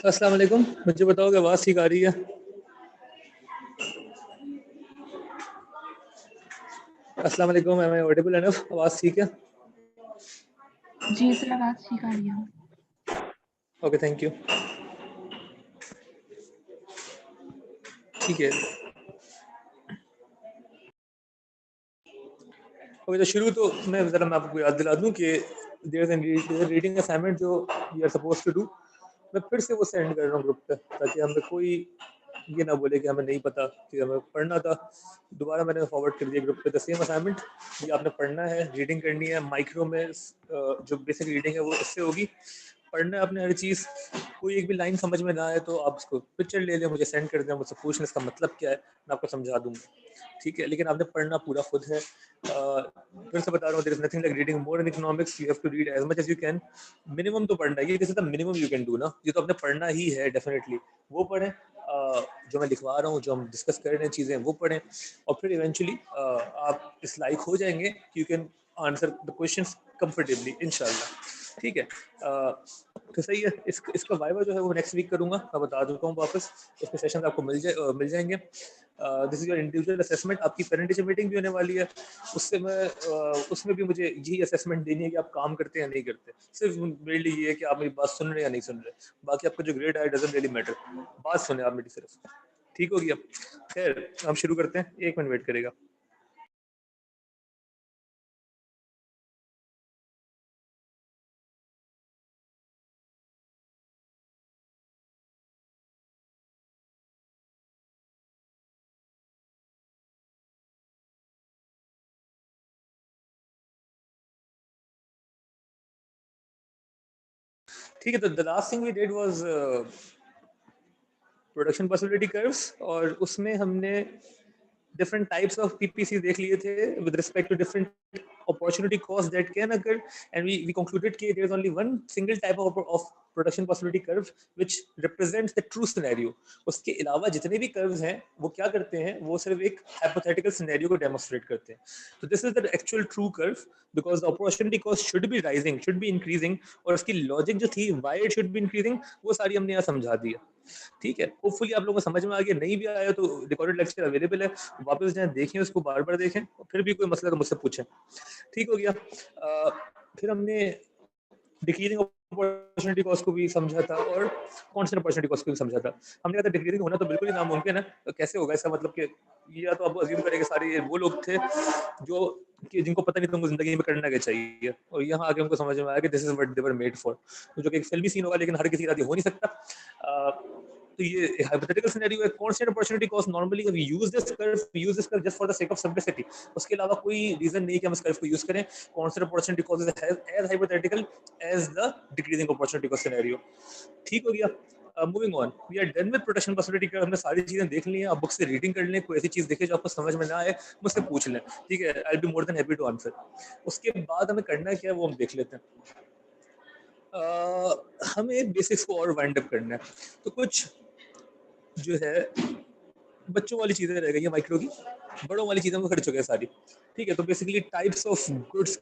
अस्सलाम वालेकुम। मुझे बताओ कि आवाज़ ठीक आ रही है? अस्सलाम वालेकुम। Am I audible enough? आवाज़ ठीक है? जी सर, आवाज़ ठीक आ रही है। Okay, thank you. ठीक है। ओके, तो शुरू तो मैं आपको याद दिला दूँ कि there is an reading assignment जो we are supposed to do. मैं फिर से वो सेंड कर रहा हूँ ग्रुप पे, ताकि हमें कोई ये ना बोले कि हमें नहीं पता कि हमें पढ़ना था। दोबारा मैंने फॉरवर्ड कर दिया ग्रुप पे द सेम असाइनमेंट। ये आपने पढ़ना है, रीडिंग करनी है। माइक्रो में जो बेसिक रीडिंग है वो इससे होगी। पढ़ना है आपने हर चीज़। कोई एक भी लाइन समझ में ना आए तो आप उसको पिक्चर ले लें, मुझे सेंड कर दें, मुझसे पूछना इसका मतलब क्या है, मैं आपको समझा दूंगा। ठीक है, लेकिन आपने पढ़ना पूरा खुद है। फिर से बता रहा हूँ, there is nothing like reading more in economics. You have to read as much as you can. Minimum तो पढ़ना है, ये this is the minimum you can do ना। ये तो आपने पढ़ना ही है डेफिनेटली। वो पढ़ें, जो मैं लिखवा रहा हूँ, जो हम डिस्कस कर रहे हैं चीज़ें, वो पढ़ें। और फिर इवेंचुअली आप इस लायक हो जाएंगे कि you can answer the questions comfortably इंशाल्लाह। ठीक है। तो सही है। इसका वाइवा जो है वो नेक्स्ट वीक करूंगा, मैं बता देता हूँ वापस। उसके सेशन आपको मिल जाएंगे। This is your individual assessment. आपकी पेरेंट टीचर मीटिंग भी होने वाली है। उसमें भी मुझे यही असेसमेंट देनी है कि आप काम करते हैं या नहीं करते। सिर्फ मेरे लिए ये है कि आप मेरी बात सुन रहे हैं या नहीं सुन रहे। बाकी आपका जो ग्रेड आए डजंट रियली मैटर। बात सुने आप मेरी सिर्फ। ठीक हो गया? खैर, हम शुरू करते हैं। 1 मिनट वेट करेगा। ठीक है, तो the last thing we did was production possibility curves. और उसमें हमने डिफरेंट टाइप्स ऑफ पीपीसी देख लिए थे with respect to different opportunity cost that can occur, and we concluded that there is only one single type of production possibility curve which represents the true scenario. उसके अलावा जितने भी curves हैं वो क्या करते हैं, वो सिर्फ एक hypothetical scenario को demonstrate करते हैं। तो this is the actual true curve because the opportunity cost should be rising, should be increasing, और उसकी लॉजिक जो थी why it should be increasing वो सारी हमने यहाँ समझा दी है। ठीक है, होपफुली आप लोगों को समझ में आ गया। नहीं भी आया तो रिकॉर्डेड लेक्चर अवेलेबल है, वापस जाएं, देखें उसको, बार बार देखें। फिर भी कोई मसला तो मुझसे पूछें। ठीक हो गया। फिर हमने डिक्रीजिंग अपॉर्चुनिटी कॉस्ट को भी समझा था और कांस्टेंट अपॉर्चुनिटी कॉस्ट को भी समझा था। हमने कहा था डिक्रीजिंग होना तो बिल्कुल ही नामुमकिन है। तो कैसे होगा? इसका मतलब कि ये या तो आप अज्यूम करें कि सारे वो लोग थे जो कि जिनको पता नहीं था उनको जिंदगी में करना क्या चाहिए, और यहाँ आके उनको समझ में आया कि this is what they were made for. तो जो कि एक फिल्मी सीन होगा, लेकिन हर किसी के साथ ये हो नहीं सकता। तो ये हाइपोथेटिकल सिनेरियो है। Constant opportunity cost normally we use this curve just for the sake of simplicity. उसके अलावा कोई रीजन नहीं कि हम इस कर्व को यूज करें। Constant opportunity cost is as hypothetical as the decreasing opportunity cost scenario. ठीक हो गया। Moving on, we are done with production possibility curve. हमने सारी चीजें देख ली हैं। आप बुक से रीडिंग कर लें, कोई ऐसी चीज देखे जो आपको समझ में ना आए, मुझसे पूछ लें। ठीक है, I will be more than happy to answer. उसके बाद हमें करना है क्या, वो हम देख लेते हैं। हमें बेसिक्स को और वाइंड अप करना है। तो कुछ जो है बच्चों वाली चीजें रह गई है माइक्रो की, बड़ों वाली चीजें हम कर चुके हैं सारी। ठीक है, तो बेसिकली टाइप्स ऑफ गुड्स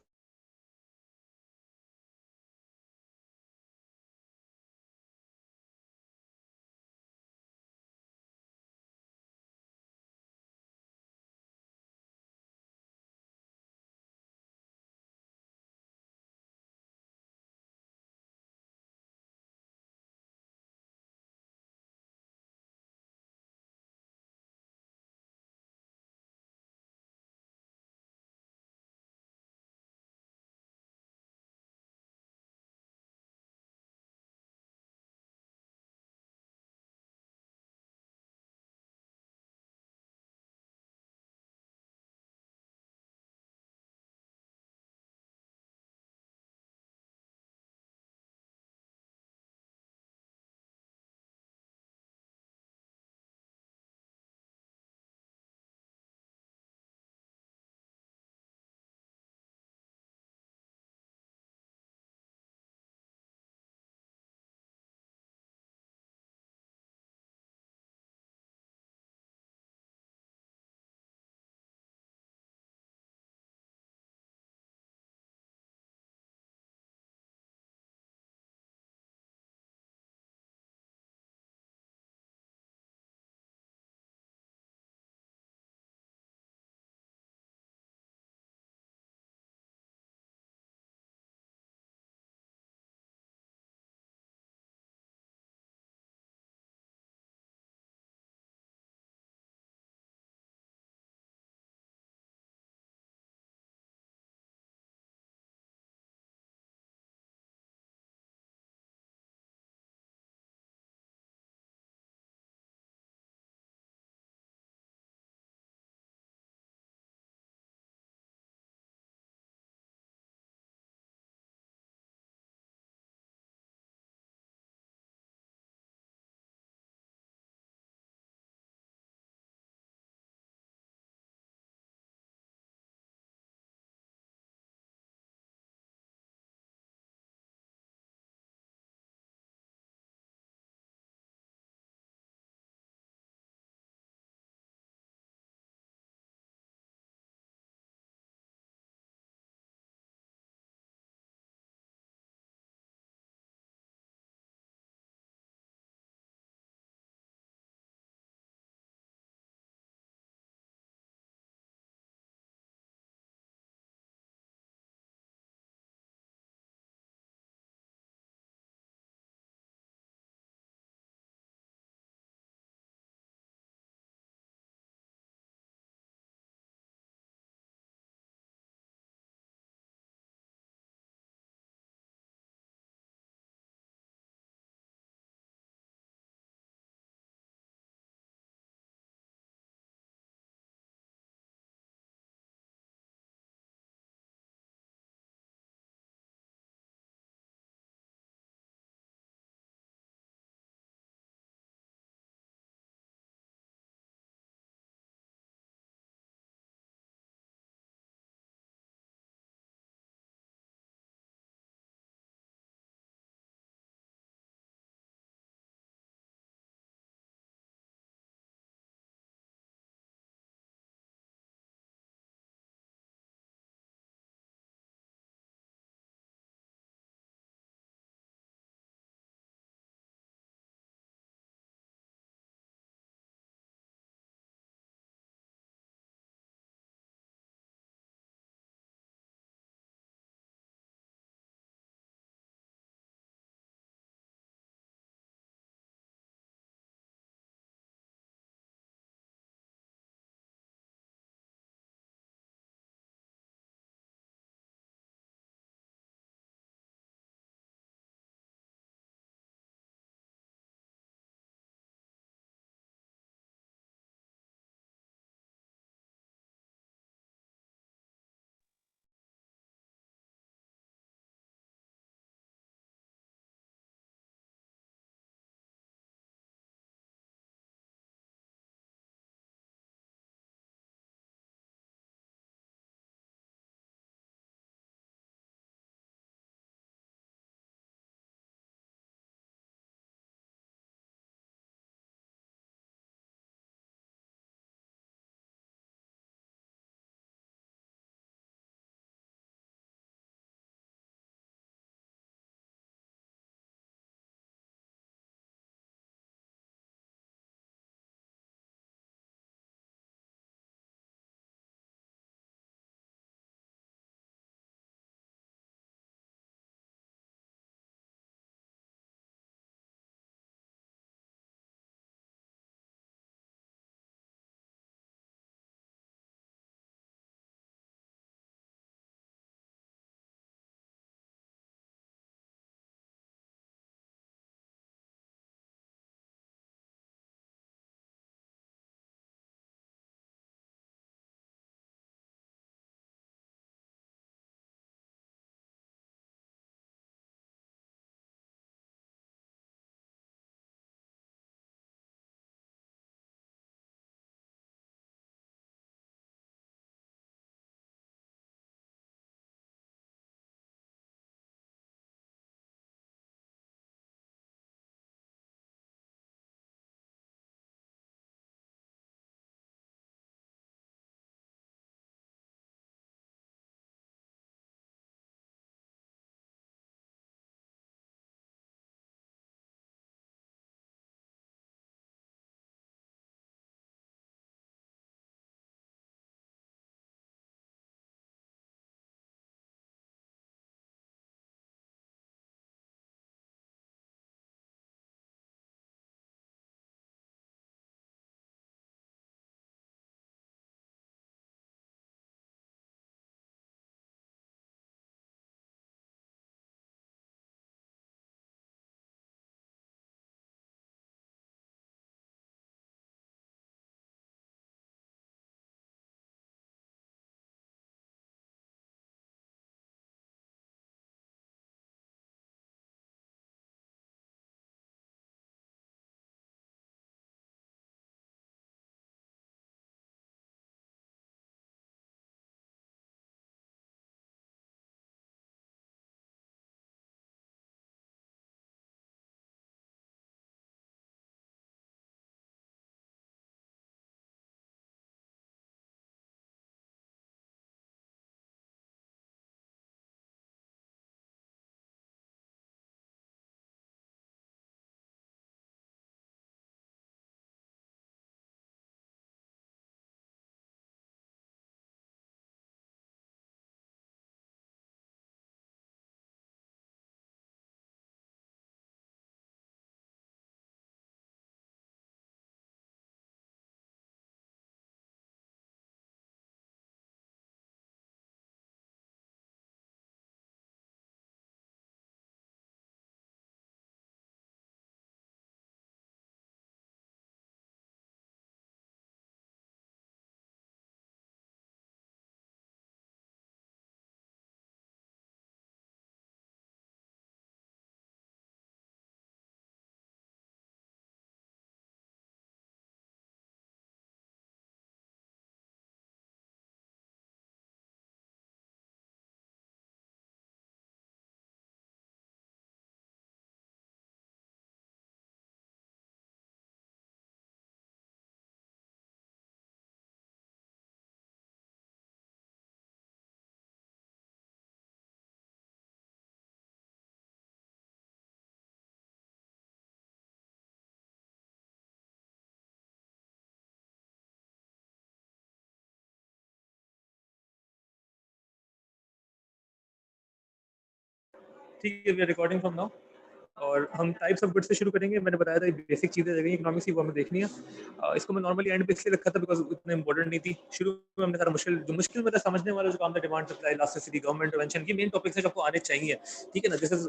ठीक है, we are recording from now और हम टाइप्स ऑफ गुड्स से शुरू करेंगे। मैंने बताया था बेसिक चीजें रहेंगी इकोनॉमिक्स की, वो हमें देखनी है। इसको मैं नॉर्मली एंड पे इसलिए रखा था बिकॉज इतना इंपॉर्टेंट नहीं थी। शुरू में हमने सारा मुश्किल मतलब समझने वाला जो काम था, demand supply elasticity, government intervention की मेन टॉपिक्स है जो आपको आने चाहिए। ठीक है ना, this is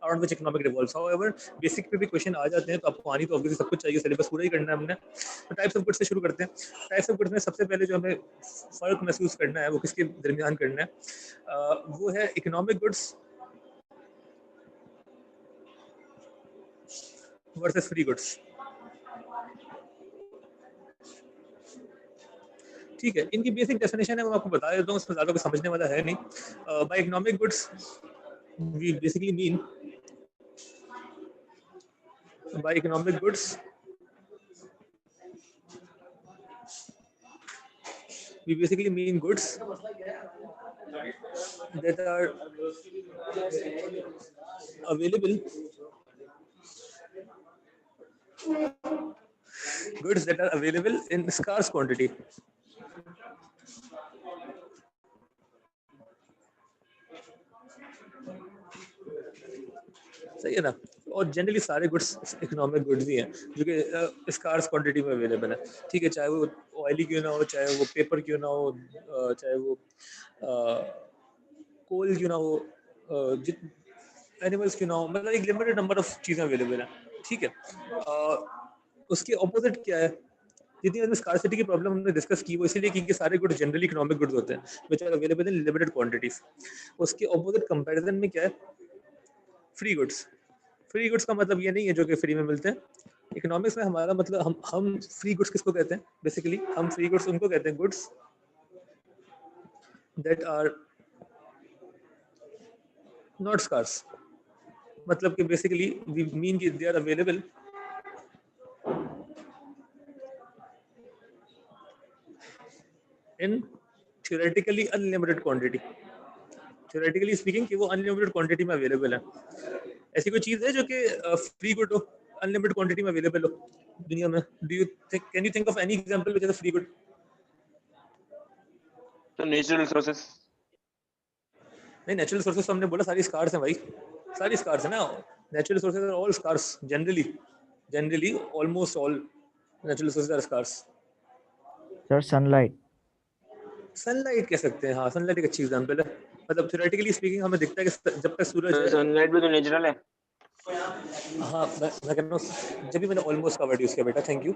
around which economic revolves. However basic पे भी क्वेश्चन आ जाते हैं तो आपको आनी तो ऑब्वियसली सब कुछ चाहिए, सिलेबस पूरा ही करना है हमने। तो टाइप्स ऑफ गुड्स से शुरू करते हैं। टाइप्स ऑफ गुड्स में सबसे पहले जो हमें फर्क महसूस करना है वो किसके दरमियान करना है, वो है economic goods versus free goods. ठीक है, इनकी बेसिक डेफिनेशन है वो आपको बता देता हूँ, उसमें ज्यादा कुछ समझने वाला है नहीं। By economic goods we basically mean by economic goods we basically mean goods that are available, goods that are available in scarce quantity. सही है ना। और जनरली सारे गुड्स इकोनॉमिक गुड्स ही हैं जो कि स्कार्स क्वांटिटी में अवेलेबल है। ठीक है, चाहे वो ऑयली क्यों ना हो, चाहे वो पेपर क्यों ना हो, चाहे वो कोल क्यों ना हो, एनिमल्स क्यों ना हो, मतलब एक लिमिटेड नंबर ऑफ चीज़ें अवेलेबल हैं। ठीक है, उसके ऑपोजिट क्या है? जितनी हमें स्कार्सिटी की प्रॉब्लम हमने डिस्कस की वो इसलिए क्योंकि सारे गुड्स जनरली इकोनॉमिक गुड्स होते हैं which are available in limited quantities. उसके ऑपोजिट कंपैरिजन में क्या है? Free goods. फ्री गुड्स का मतलब ये नहीं है जो कि फ्री में मिलते हैं। इकोनॉमिक्स में हमारा मतलब हम फ्री गुड्स किसको कहते हैं? बेसिकली हम फ्री गुड्स उनको कहते हैं goods that are not scarce. मतलब कि बेसिकली वी मीन कि they are available in theoretically unlimited quantity. Theoretically speaking कि वो अनलिमिटेड क्वांटिटी में अवेलेबल है। ऐसी कोई चीज है जो कि फ्री गुड हो, अनलिमिटेड क्वांटिटी में अवेलेबल हो दुनिया में? Do you think, can you think of any example which is a free good? तो नेचुरल रिसोर्सेस। नहीं, नेचुरल रिसोर्सेज तो हमने बोला सारी स्कार्स हैं भाई, सारी स्कार्स है ना। Natural resources are all scarce generally almost all natural resources are scarce. Sir sunlight. Sunlight कह सकते हैं, हाँ सनलाइट एक अच्छी एग्जांपल है। मतलब थियोरेटिकली स्पीकिंग हमें दिखता है कि जब तक सूरज है, सनलाइट भी तो नेचुरल है। हाँ मैं कह रहा हूँ जब भी मैंने ऑलमोस्ट का वर्ड यूज किया बेटा, थैंक यू।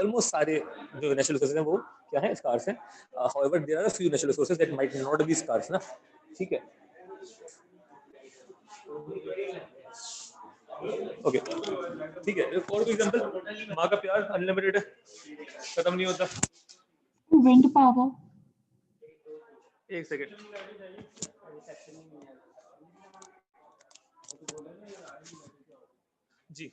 ऑलमोस्ट सारे जो नेचुरल रिसोर्सेज हैं वो क्या है? स्कार्स हैं। However there are a few natural resources that might not be scarce ना। ठीक है, ओके ठीक है। और कोई एग्जांपल? माँ का प्यार अनलिमिटेड है, खत्म नहीं होता। Wind power. एक सेकेंड, जी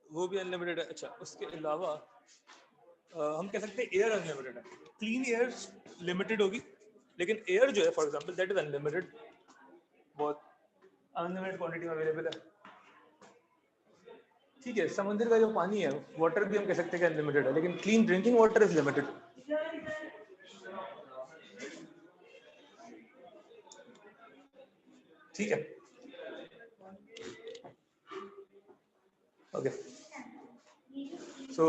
वो भी अनलिमिटेड है। अच्छा, उसके अलावा हम कह सकते हैं एयर अनलिमिटेड है। क्लीन एयर लिमिटेड होगी, लेकिन एयर जो है for example that is unlimited, बहुत अनलिमिटेड क्वांटिटी में अवेलेबल है। ठीक है, समुद्र का जो पानी है, वाटर भी हम कह सकते हैं कि अनलिमिटेड है, लेकिन clean drinking water is limited. ठीक है, ओके सो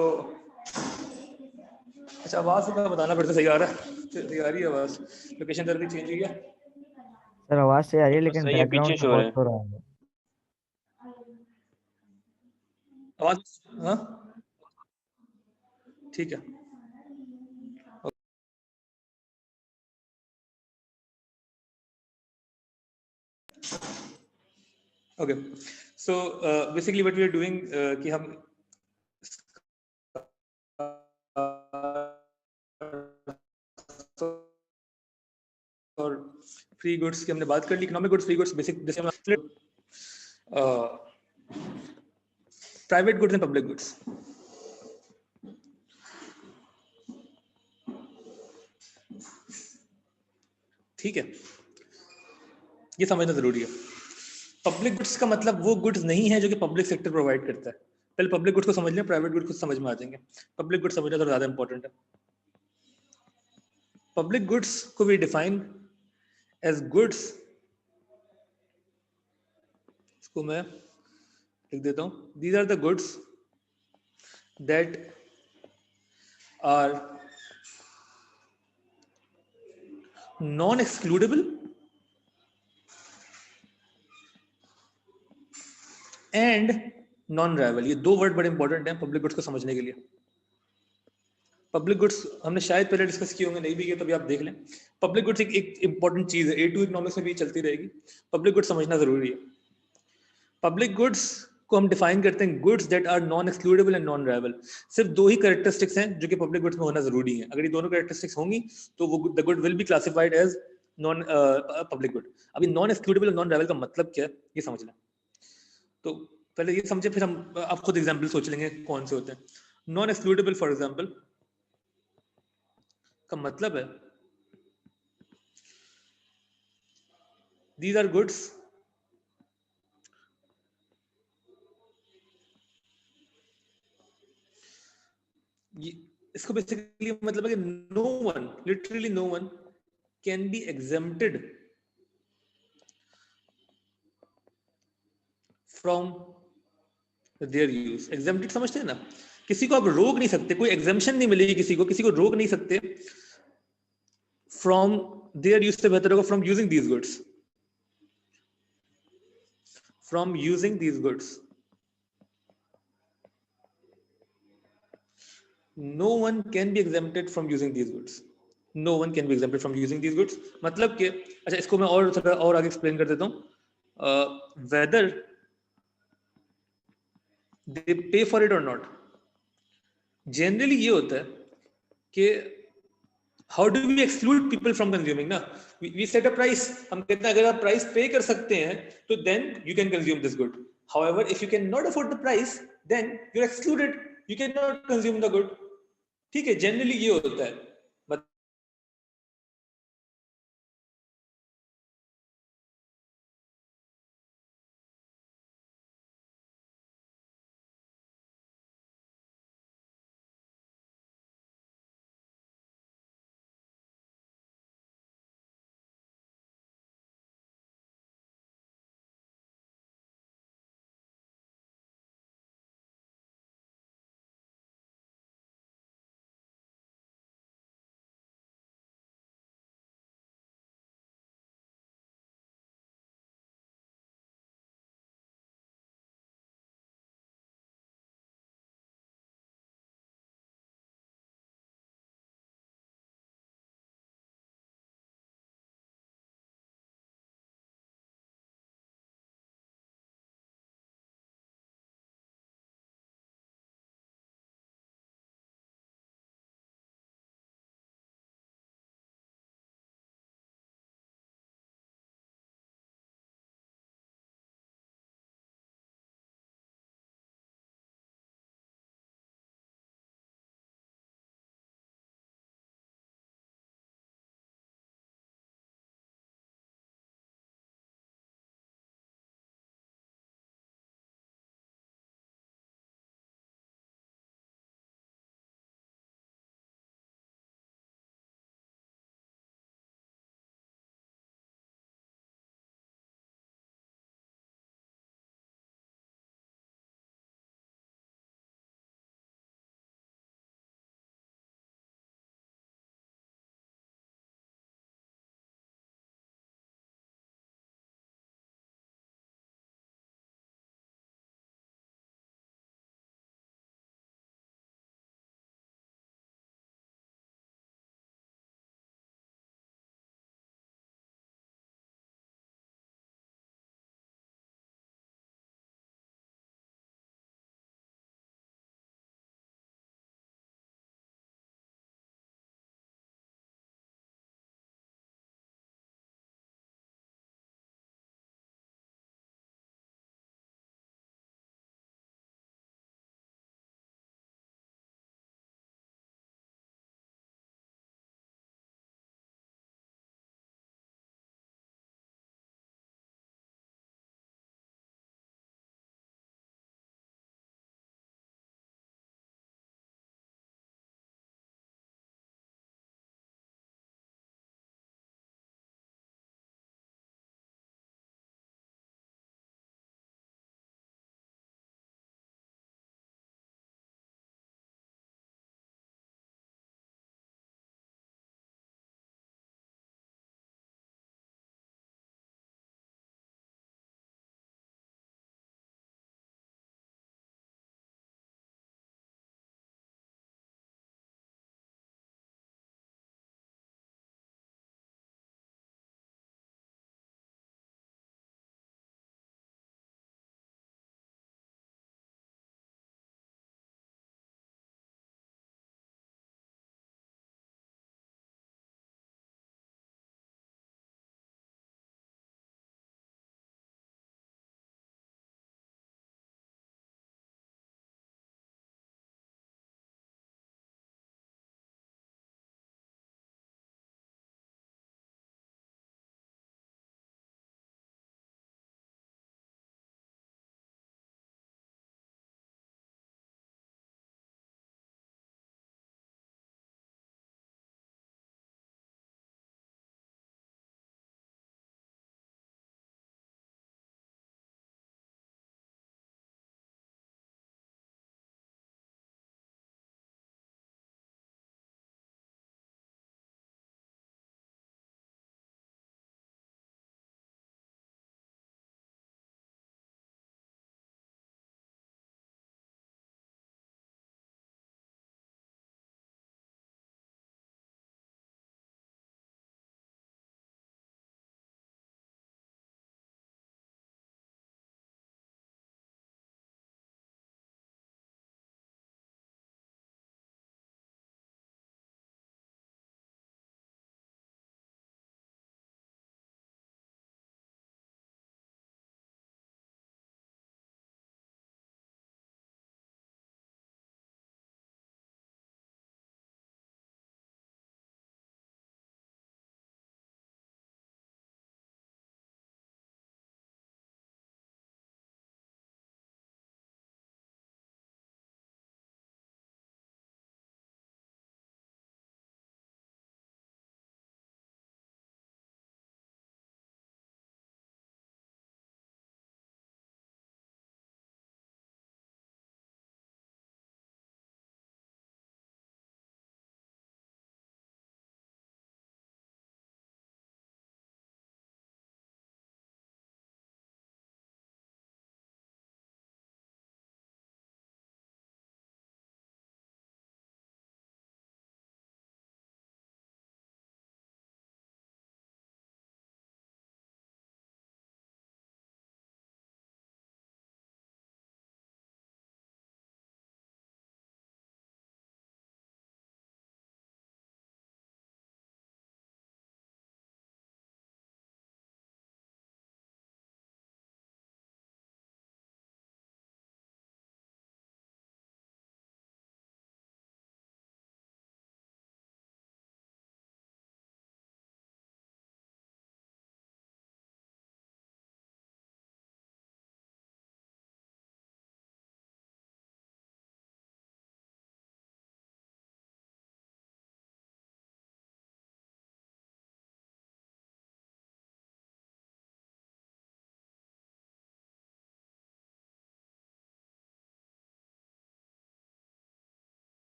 अच्छा, आवाज का बताना फिर से सही आ रहा है? सही आ रही है आवाज? लोकेशन जल्दी चेंज हुई है सर आवाज से आ रही है लेकिन सही है, पीछे बैकग्राउंड शोर है। बहुत हो रहा है। आवाज? हाँ ठीक है, okay so basically what we are doing कि हम और फ्री गुड्स की हमने बात कर ली। Economic goods, free goods, basic जैसे private goods and public goods. ठीक है, ये समझना जरूरी है। पब्लिक गुड्स का मतलब वो गुड्स नहीं है जो कि पब्लिक सेक्टर प्रोवाइड करता है। पहले पब्लिक गुड्स को समझ लें, प्राइवेट गुड्स को समझ में आ जाएंगे। पब्लिक गुड्स समझना थोड़ा ज्यादा इंपॉर्टेंट है। पब्लिक गुड्स को वी डिफाइन as goods, इसको मैं लिख देता हूं, these are the goods that are non-excludable and non-rival. ये दो वर्ड बड़े इंपॉर्टेंट हैं पब्लिक गुड्स को समझने के लिए. पब्लिक गुड्स हमने शायद पहले डिस्कस किए होंगे, नहीं भी किए तो भी आप देख लें. पब्लिक गुड्स एक इंपॉर्टेंट चीज है, A2 इकोनॉमिक्स में भी चलती रहेगी. पब्लिक गुड्स समझना जरूरी है. पब्लिक गुड्स को हम डिफाइन करते हैं goods that are non excludable and non rival. सिर्फ दो ही कैरेक्टरिस्टिक्स हैं जो कि पब्लिक गुड्स में होना जरूरी है. अगर ये दोनों कैरेक्टरिस्टिक्स होंगी तो वो the good will be classified as non public good. अभी नॉन एक्सक्लूडेबल और नॉन राइवल का मतलब क्या है ये समझ लें. तो पहले ये समझे, फिर हम आप खुद एग्जांपल सोच लेंगे कौन से होते हैं. नॉन एक्सक्लूडेबल फॉर एग्जांपल का मतलब है these are goods इसको बेसिकली मतलब है कि no one, literally no one can be exempted from their use. Exempted समझते हैं ना, किसी को आप रोक नहीं सकते, कोई एग्जेम्पशन नहीं मिलेगी किसी को रोक नहीं सकते फ्रॉम देयर यूज. से बेहतर होगा from using these goods, from using these goods. No one can be exempted from using these goods. No one can be exempted from using these goods. मतलब कि अच्छा, इसको मैं और थोड़ा और आगे एक्सप्लेन कर देता हूँ. Whether they pay for it or not. Generally ये होता है कि how do we exclude people from consuming ना? We set a price. हम कहते हैं अगर आप प्राइस पे कर सकते हैं तो then you can consume this good. However, if you cannot afford the price, then you're excluded. You cannot consume the good. ठीक है, जनरली ये होता है.